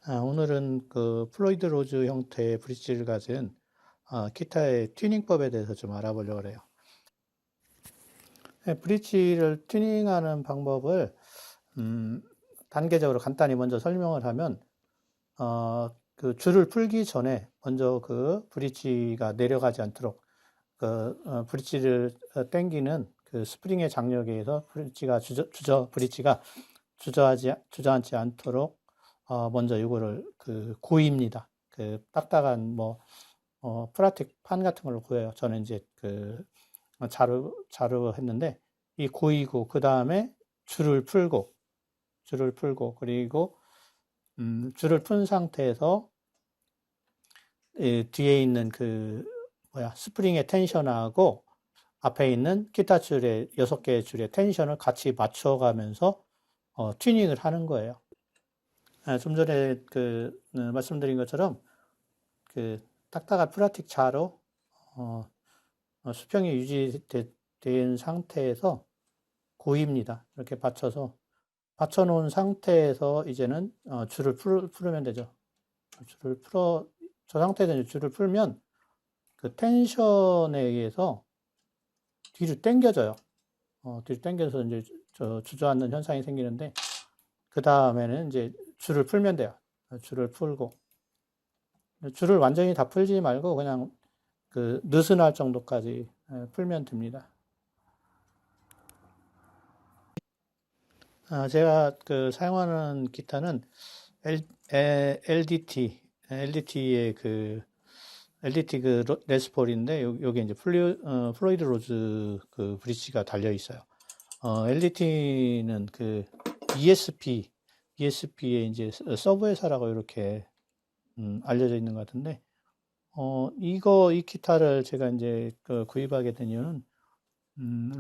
오늘은 그 플로이드 로즈 형태의 브릿지를 가진 기타의 튜닝법에 대해서 좀 알아보려고 해요. 브릿지를 튜닝하는 방법을 단계적으로 간단히 먼저 설명을 하면 그 줄을 풀기 전에 먼저 그 브릿지가 내려가지 않도록 브릿지를 당기는 그 스프링의 장력에 의해서 브릿지가 주저앉지 않도록 먼저 이거를 그 고입니다. 그 딱딱한 플라스틱 판 같은 걸로 고여요. 저는 이제 그 자루 했는데 이 고이고 그 다음에 줄을 풀고 그리고 줄을 푼 상태에서 뒤에 있는 스프링의 텐션하고 앞에 있는 기타 줄의 6개의 줄의 텐션을 같이 맞춰가면서 튜닝을 하는 거예요. 좀 전에 말씀드린 것처럼 그 딱딱한 플라스틱 자로 수평이 유지된 상태에서 고입니다. 이렇게 받쳐놓은 상태에서 이제는 줄을 풀으면 되죠. 저 상태에서 줄을 풀면 그 텐션에 의해서 뒤로 당겨져요. 뒤로 당겨서 이제 주저앉는 현상이 생기는데 그 다음에는 이제 줄을 풀면 돼요. 줄을 풀고 줄을 완전히 다 풀지 말고 그냥 그 느슨할 정도까지 풀면 됩니다. 제가 그 사용하는 기타는 LDT의 LDT 레스폴인데 여기 이제 플로이드 로즈 그 브릿지가 달려 있어요. LDT는 그 ESP의 이제 서브 회사라고 이렇게 알려져 있는 것 같은데 이 기타를 제가 이제 구입하게 된 이유는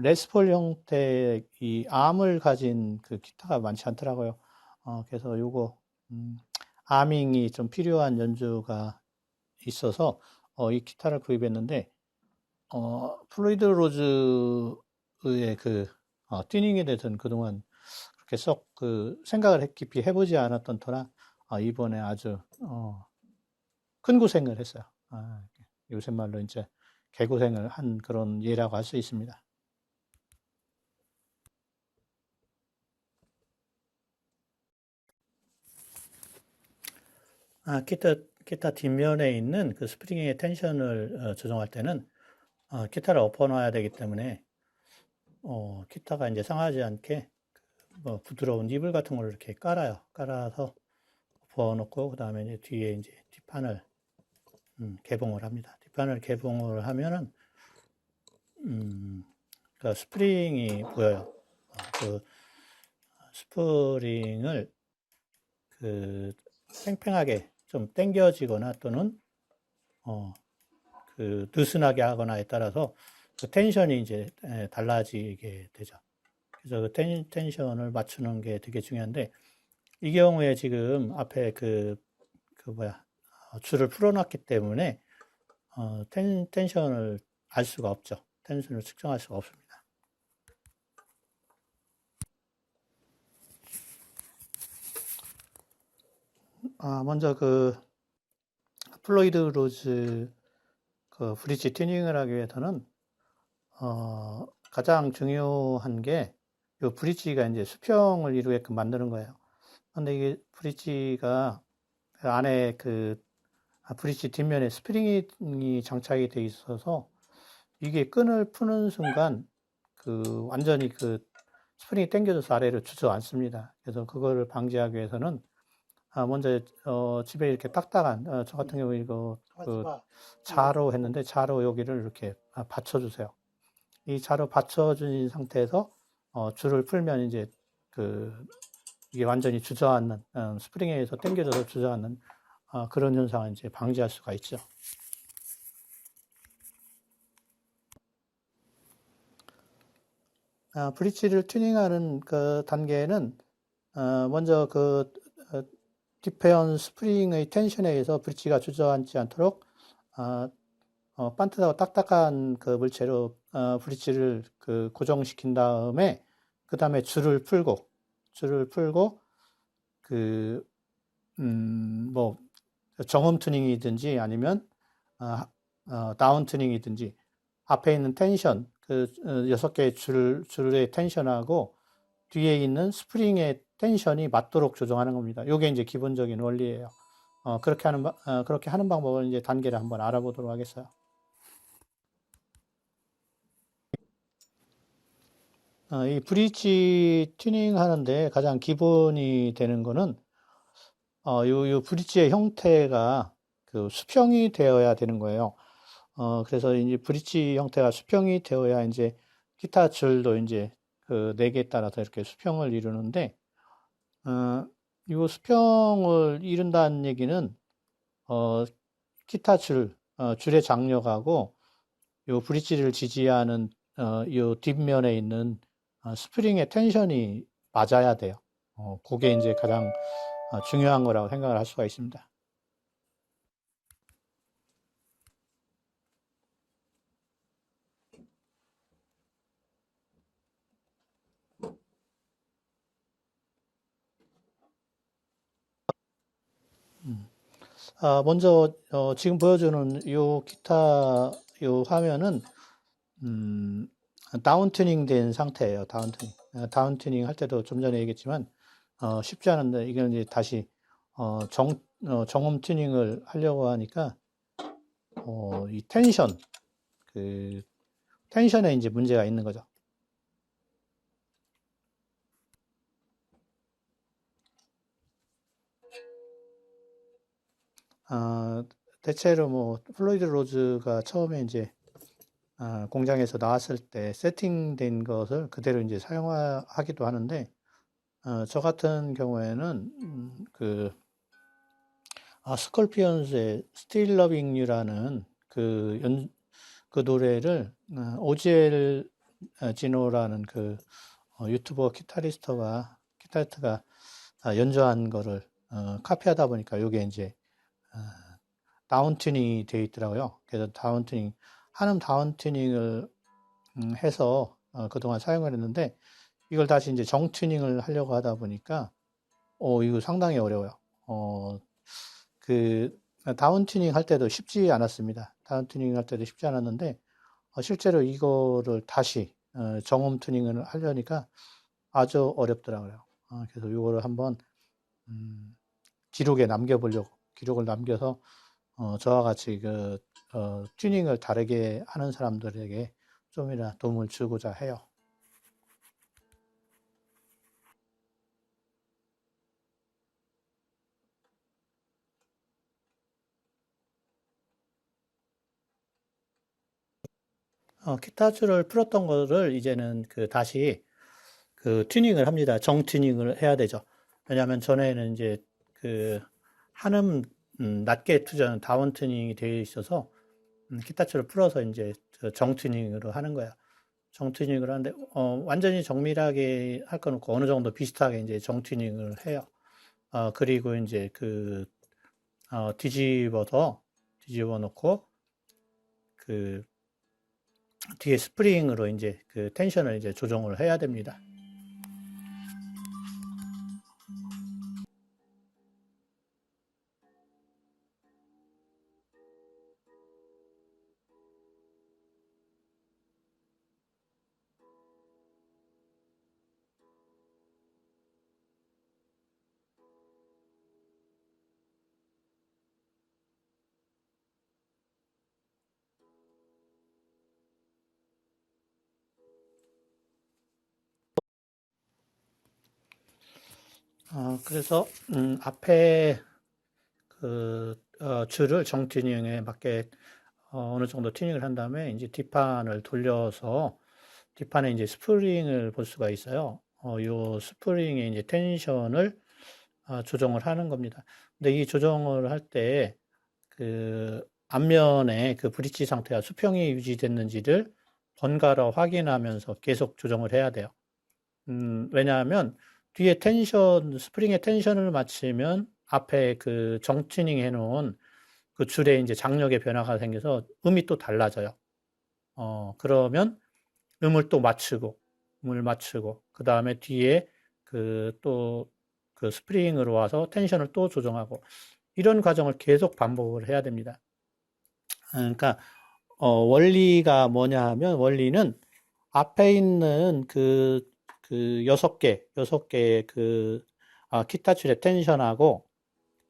레스폴 형태의 이 암을 가진 그 기타가 많지 않더라고요. 그래서 요거 아밍이 좀 필요한 연주가 있어서 이 기타를 구입했는데 플로이드 로즈의 튜닝에 대해서는 그동안 그렇게 썩 생각을 깊이 해보지 않았던 터라 이번에 아주 큰 고생을 했어요. 요새 말로 이제 개고생을 한 그런 예라고 할 수 있습니다. 기타 뒷면에 있는 그 스프링의 텐션을 조정할 때는 기타를 엎어놔야 되기 때문에 기타가 이제 상하지 않게 부드러운 이불 같은 걸 이렇게 깔아서 엎어놓고 그 다음에 이제 뒤에 이제 뒷판을 개봉을 합니다. 뒷판을 개봉을 하면은 그 스프링이 보여요. 그 스프링을 팽팽하게 좀 당겨지거나 또는 느슨하게 하거나에 따라서 그 텐션이 이제 달라지게 되죠. 그래서 그 텐션을 맞추는 게 되게 중요한데 이 경우에 지금 앞에 줄을 풀어놨기 때문에 텐션을 알 수가 없죠. 텐션을 측정할 수가 없습니다. 먼저 플로이드 로즈 브릿지 튜닝을 하기 위해서는 가장 중요한 게 이 브릿지가 이제 수평을 이루게끔 만드는 거예요. 근데 이게 브릿지가 안에 브릿지 뒷면에 스프링이 장착이 돼 있어서 이게 끈을 푸는 순간 완전히 스프링이 당겨져서 아래로 주저앉습니다. 그래서 그거를 방지하기 위해서는 먼저 집에 이렇게 딱딱한 저 같은 경우 이거 자로 했는데 자로 여기를 이렇게 받쳐주세요. 이 자로 받쳐준 상태에서 줄을 풀면 이제 이게 완전히 주저앉는 스프링에 의해서 당겨져서 주저앉는 그런 현상을 이제 방지할 수가 있죠. 브릿지를 튜닝하는 그 단계는 먼저 뒷편 스프링의 텐션에 의해서 브릿지가 주저앉지 않도록 반듯하고 딱딱한 물체로 브릿지를 고정시킨 다음에 그 다음에 줄을 풀고 뭐, 정음 튜닝이든지 아니면, 다운 튜닝이든지, 앞에 있는 텐션, 그, 6개의 줄의 텐션하고, 뒤에 있는 스프링의 텐션이 맞도록 조정하는 겁니다. 이게 이제 기본적인 원리예요. 그렇게 하는 방법을 이제 단계를 한번 알아보도록 하겠어요. 이 브릿지 튜닝 하는데 가장 기본이 되는 거는, 요 브릿지의 형태가 그 수평이 되어야 되는 거예요. 그래서 이제 브릿지 형태가 수평이 되어야 이제 기타 줄도 이제 그 4개에 따라서 이렇게 수평을 이루는데, 이 수평을 이룬다는 얘기는, 기타 줄의 장력하고 요 브릿지를 지지하는, 요 뒷면에 있는 스프링의 텐션이 맞아야 돼요. 그게 이제 가장 중요한 거라고 생각을 할 수가 있습니다. 먼저, 지금 보여주는 요 기타, 요 화면은, 음, 다운 튜닝 된 상태예요. 다운 튜닝. 다운 튜닝 할 때도 좀 전에 얘기했지만, 쉽지 않은데, 이건 이제 다시, 정음 튜닝을 하려고 하니까, 이 그, 텐션에 이제 문제가 있는 거죠. 대체로 뭐, 플로이드 로즈가 처음에 이제, 공장에서 나왔을 때 세팅된 것을 그대로 이제 사용하기도 하는데, 저 같은 경우에는, 스콜피언스의 Still Loving You라는 그 노래를, 오지엘 지노라는 그 유튜버 기타리스트가 연주한 거를 카피하다 보니까 이게 이제 다운 튜닝이 되어 있더라고요. 그래서 한음 다운 튜닝을 해서 그동안 사용을 했는데 이걸 다시 이제 정 튜닝을 하려고 하다 보니까 이거 상당히 어려워요. 그 다운 튜닝 할 때도 쉽지 않았습니다. 다운 튜닝 할 때도 쉽지 않았는데 실제로 이거를 다시 정음 튜닝을 하려니까 아주 어렵더라고요. 그래서 이거를 한번 기록에 남겨보려고 기록을 남겨서 저와 같이 튜닝을 다르게 하는 사람들에게 좀이나 도움을 주고자 해요. 기타 줄을 풀었던 거를 이제는 다시 튜닝을 합니다. 정 튜닝을 해야 되죠. 왜냐하면 전에는 이제 한음 낮게 투자는 다운 튜닝이 되어 있어서 기타 줄을 풀어서 이제 정 튜닝으로 하는 거예요. 정 튜닝을 하는데 완전히 정밀하게 할 건 없고 어느 정도 비슷하게 이제 정 튜닝을 해요. 그리고 이제 뒤집어 놓고 그 뒤에 스프링으로 이제 텐션을 이제 조정을 해야 됩니다. 그래서 앞에 줄을 정 튜닝에 맞게 어느 정도 튜닝을 한 다음에 이제 뒷판을 돌려서 뒷판에 이제 스프링을 볼 수가 있어요. 요 스프링의 이제 텐션을 조정을 하는 겁니다. 근데 이 조정을 할 때 앞면에 브릿지 상태가 수평이 유지됐는지를 번갈아 확인하면서 계속 조정을 해야 돼요. 왜냐하면 뒤에 스프링의 텐션을 맞추면 앞에 정튜닝 해놓은 줄에 이제 장력의 변화가 생겨서 음이 또 달라져요. 그러면 음을 맞추고, 그 다음에 뒤에 또 그 스프링으로 와서 텐션을 또 조정하고 이런 과정을 계속 반복을 해야 됩니다. 그러니까 원리가 뭐냐 하면 원리는 앞에 있는 그 여섯 개의 기타 줄의 텐션하고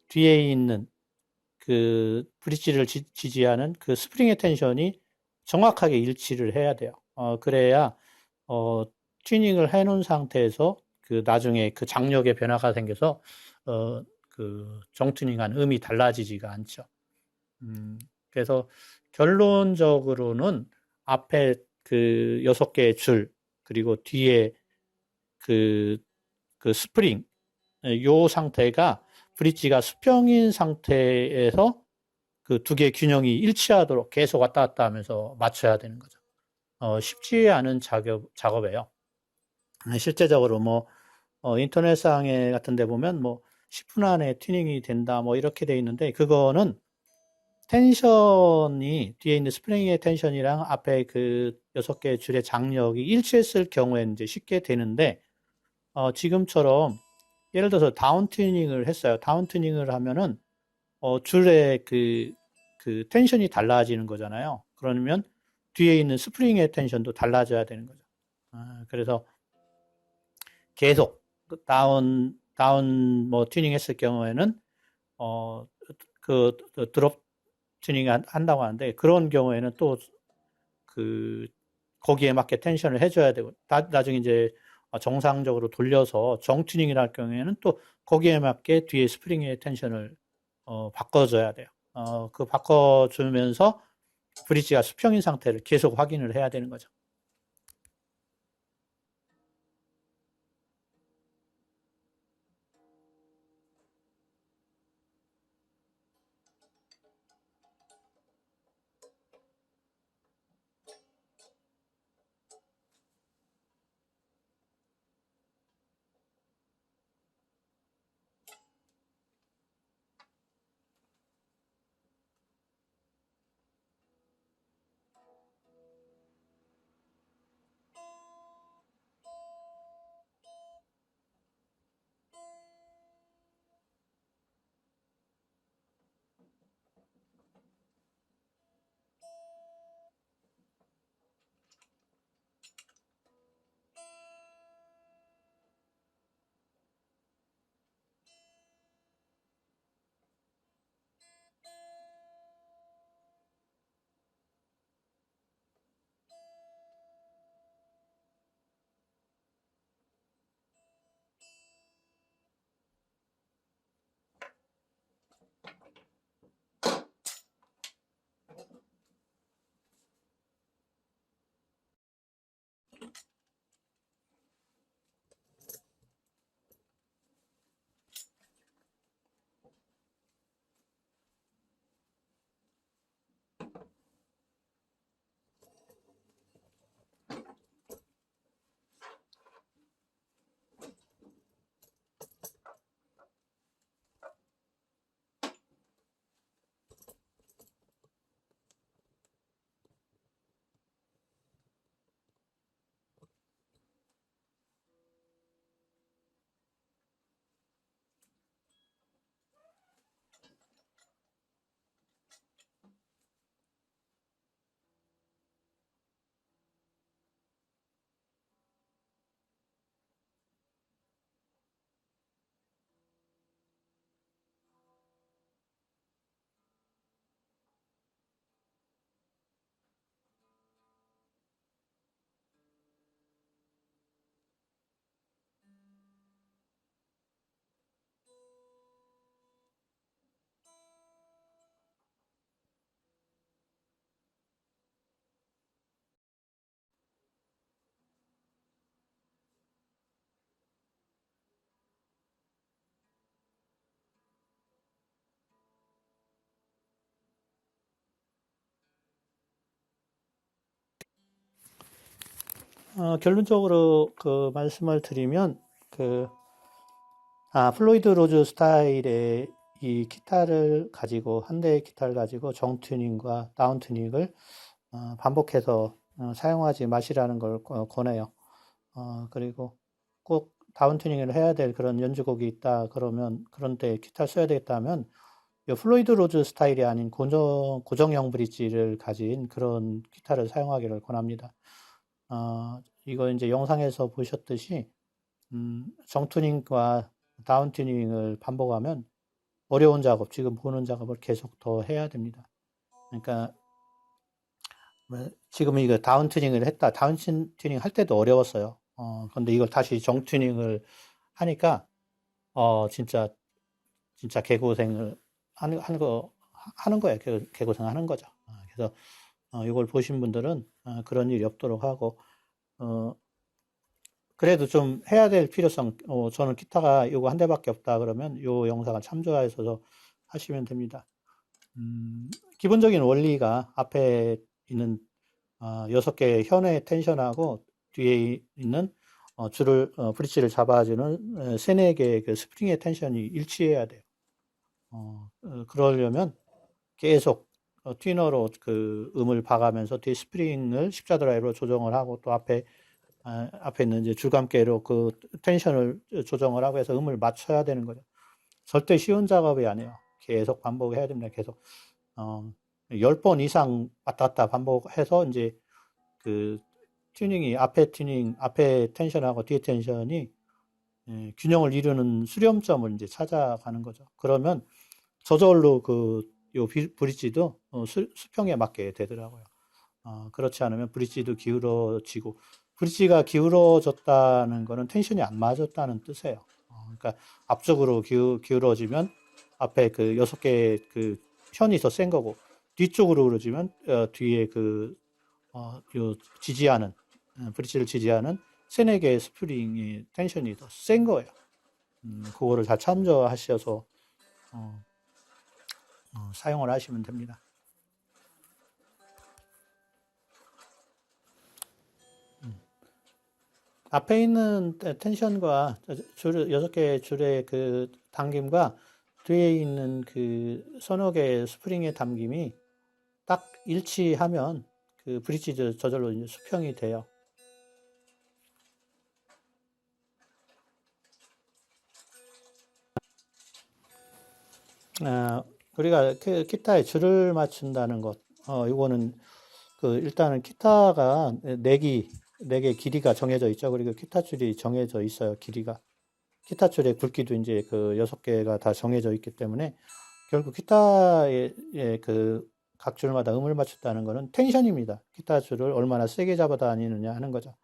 뒤에 있는 그 브릿지를 지지하는 그 스프링의 텐션이 정확하게 일치를 해야 돼요. 그래야 튜닝을 해놓은 상태에서 그 나중에 그 장력의 변화가 생겨서 그 정튜닝한 음이 달라지지가 않죠. 그래서 결론적으로는 앞에 그 여섯 개의 줄 그리고 뒤에 그, 그 스프링 요 상태가 브릿지가 수평인 상태에서 그 두 개의 균형이 일치하도록 계속 왔다 갔다 하면서 맞춰야 되는 거죠. 쉽지 않은 작업이에요. 실제적으로 뭐 인터넷상에 같은 데 보면 뭐 10분 안에 튜닝이 된다 뭐 이렇게 돼 있는데 그거는 텐션이 뒤에 있는 스프링의 텐션이랑 앞에 그 여섯 개의 줄의 장력이 일치했을 경우에는 이제 쉽게 되는데 지금처럼 예를 들어서 다운 튜닝을 했어요. 다운 튜닝을 하면은 줄의 그 텐션이 달라지는 거잖아요. 그러면 뒤에 있는 스프링의 텐션도 달라져야 되는 거죠. 그래서 계속 다운 뭐 튜닝 했을 경우에는 그 드롭 튜닝 한다고 하는데 그런 경우에는 또 그 거기에 맞게 텐션을 해줘야 되고 나중에 이제 정상적으로 돌려서 정 튜닝을 할 경우에는 또 거기에 맞게 뒤에 스프링의 텐션을 바꿔줘야 돼요. 그 바꿔주면서 브릿지가 수평인 상태를 계속 확인을 해야 되는 거죠. 결론적으로 그 말씀을 드리면 플로이드 로즈 스타일의 이 기타를 가지고 한 대의 기타를 가지고 정 튜닝과 다운 튜닝을 반복해서 사용하지 마시라는 걸 권해요. 그리고 꼭 다운 튜닝을 해야 될 그런 연주곡이 있다 그러면 그런 때 기타를 써야 되겠다 하면 이 플로이드 로즈 스타일이 아닌 고정형 브릿지를 가진 그런 기타를 사용하기를 권합니다. 이거 이제 영상에서 보셨듯이 정투닝과 다운 튜닝을 반복하면 어려운 작업, 지금 보는 작업을 계속 더 해야 됩니다. 그러니까 지금 이거 다운 튜닝을 했다. 다운 튜닝 할 때도 어려웠어요. 근데 이걸 다시 정 튜닝을 하니까 진짜 개고생을 하는 거예요. 개고생 하는 거죠. 그래서 이걸 보신 분들은 그런 일이 없도록 하고 그래도 좀 해야 될 필요성, 저는 기타가 요거 한 대밖에 없다 그러면 요 영상을 참조해서 하시면 됩니다. 기본적인 원리가 앞에 있는 6개의 현의 텐션하고 뒤에 있는 브릿지를 잡아주는 3, 4개의 그 스프링의 텐션이 일치해야 돼요. 그러려면 계속 튜너로 그 음을 봐가면서 뒤에 스프링을 십자 드라이브로 조정을 하고 또 앞에 있는 이제 줄감개로 그 텐션을 조정을 하고 해서 음을 맞춰야 되는 거죠. 절대 쉬운 작업이 아니에요. 계속 반복해야 됩니다. 계속 10번 이상 왔다 갔다 반복해서 이제 그 앞에 텐션하고 뒤에 텐션이 균형을 이루는 수렴점을 이제 찾아가는 거죠. 그러면 저절로 요 브릿지도 수평에 맞게 되더라고요. 그렇지 않으면 브릿지도 기울어지고, 브릿지가 기울어졌다는 거는 텐션이 안 맞았다는 뜻이에요. 그러니까 앞쪽으로 기울어지면 앞에 그 6개의 그 현이 더 센 거고, 뒤쪽으로 그러지면 뒤에 요 지지하는 브릿지를 지지하는 3, 4개의 스프링의 텐션이 더 센 거예요. 그거를 다 참조하셔서 사용을 하시면 됩니다. 앞에 있는 텐션과 6개의 줄의 그 당김과 뒤에 있는 그 서너 개의 스프링의 당김이 딱 일치하면 그 브릿지도 저절로 이제 수평이 돼요. 우리가 그 기타에 줄을 맞춘다는 것, 이거는 일단은 기타가 4개 길이가 정해져 있죠. 그리고 기타 줄이 정해져 있어요. 길이가. 기타 줄의 굵기도 이제 그 6개가 다 정해져 있기 때문에 결국 기타의 각 줄마다 음을 맞춘다는 것은 텐션입니다. 기타 줄을 얼마나 세게 잡아 다니느냐 하는 거죠.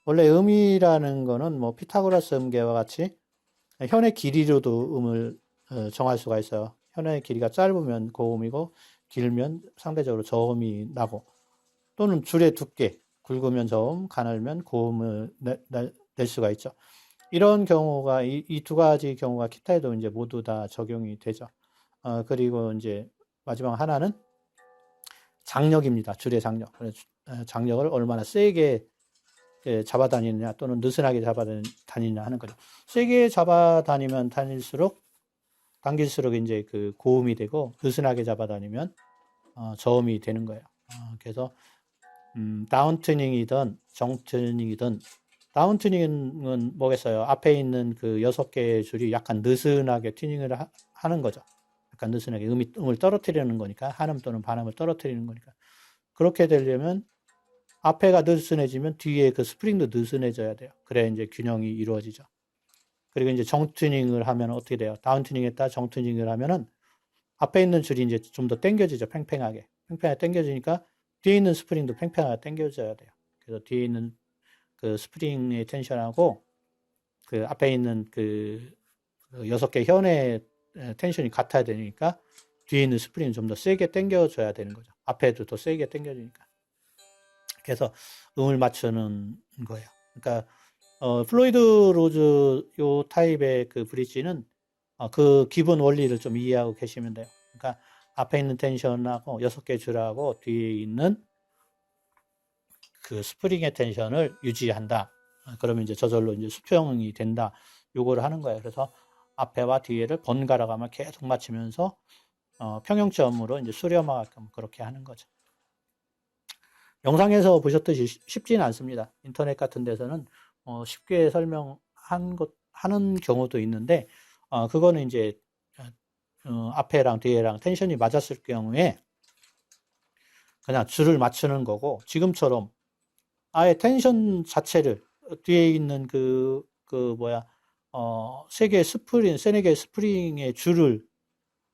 원래 음이라는 거는 뭐 피타고라스 음계와 같이 현의 길이로도 음을 정할 수가 있어요. 현의 길이가 짧으면 고음이고 길면 상대적으로 저음이 나고, 또는 줄의 두께, 굵으면 저음, 가늘면 고음을 낼 수가 있죠. 이런 경우가 이 두 가지 경우가 기타에도 이제 모두 다 적용이 되죠. 그리고 이제 마지막 하나는 장력입니다. 줄의 장력. 장력을 얼마나 세게 잡아다니느냐 또는 느슨하게 잡아다니느냐 하는 거죠. 세게 잡아다니면 당길수록 이제 그 고음이 되고, 느슨하게 잡아다니면 저음이 되는 거예요. 그래서 다운 튜닝이든 정 튜닝이든, 다운 튜닝은 뭐겠어요? 앞에 있는 그 6개의 줄이 약간 느슨하게 튜닝을 하는 거죠. 약간 느슨하게 음을 떨어뜨리는 거니까, 한음 또는 반음을 떨어뜨리는 거니까. 그렇게 되려면 앞에가 느슨해지면 뒤에 그 스프링도 느슨해져야 돼요. 그래야 이제 균형이 이루어지죠. 그리고 이제 정 튜닝을 하면 어떻게 돼요? 다운 튜닝했다 정 튜닝을 하면은 앞에 있는 줄이 이제 좀 더 당겨지죠. 팽팽하게 당겨지니까 뒤에 있는 스프링도 팽팽하게 당겨져야 돼요. 그래서 뒤에 있는 그 스프링의 텐션하고 그 앞에 있는 그 6개 현의 텐션이 같아야 되니까 뒤에 있는 스프링은 좀 더 세게 당겨줘야 되는 거죠. 앞에도 더 세게 당겨지니까. 그래서 음을 맞추는 거예요. 그러니까 플로이드 로즈 요 타입의 그 브릿지는 그 기본 원리를 좀 이해하고 계시면 돼요. 그러니까 앞에 있는 텐션하고 6개 줄하고 뒤에 있는 그 스프링의 텐션을 유지한다. 그러면 이제 저절로 이제 수평이 된다. 요거를 하는 거예요. 그래서 앞에와 뒤에를 번갈아 가며 계속 맞추면서 평형점으로 이제 수렴하게끔 그렇게 하는 거죠. 영상에서 보셨듯이 쉽지는 않습니다. 인터넷 같은 데서는 쉽게 설명하는 하는 경우도 있는데, 그거는 이제, 앞에랑 뒤에랑 텐션이 맞았을 경우에 그냥 줄을 맞추는 거고, 지금처럼 아예 텐션 자체를 뒤에 있는 세 개의 세네 개의 스프링의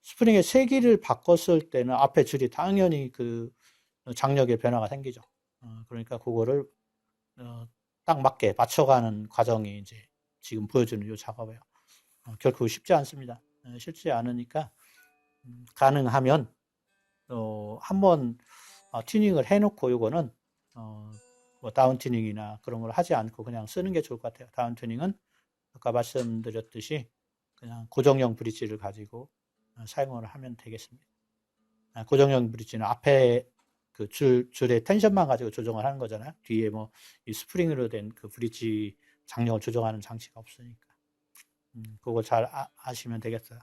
스프링의 세기를 바꿨을 때는 앞에 줄이 당연히 장력의 변화가 생기죠. 그러니까 그거를 딱 맞게 맞춰가는 과정이 이제 지금 보여주는 이 작업이에요. 결코 쉽지 않습니다. 쉽지 않으니까 가능하면 한번 튜닝을 해놓고 이거는 뭐 다운 튜닝이나 그런 걸 하지 않고 그냥 쓰는 게 좋을 것 같아요. 다운 튜닝은 아까 말씀드렸듯이 그냥 고정형 브릿지를 가지고 사용을 하면 되겠습니다. 고정형 브릿지는 앞에 줄의 텐션만 가지고 조정을 하는 거잖아요. 뒤에 뭐 이 스프링으로 된 그 브릿지 장력을 조정하는 장치가 없으니까. 그거 잘 아시면 되겠어요.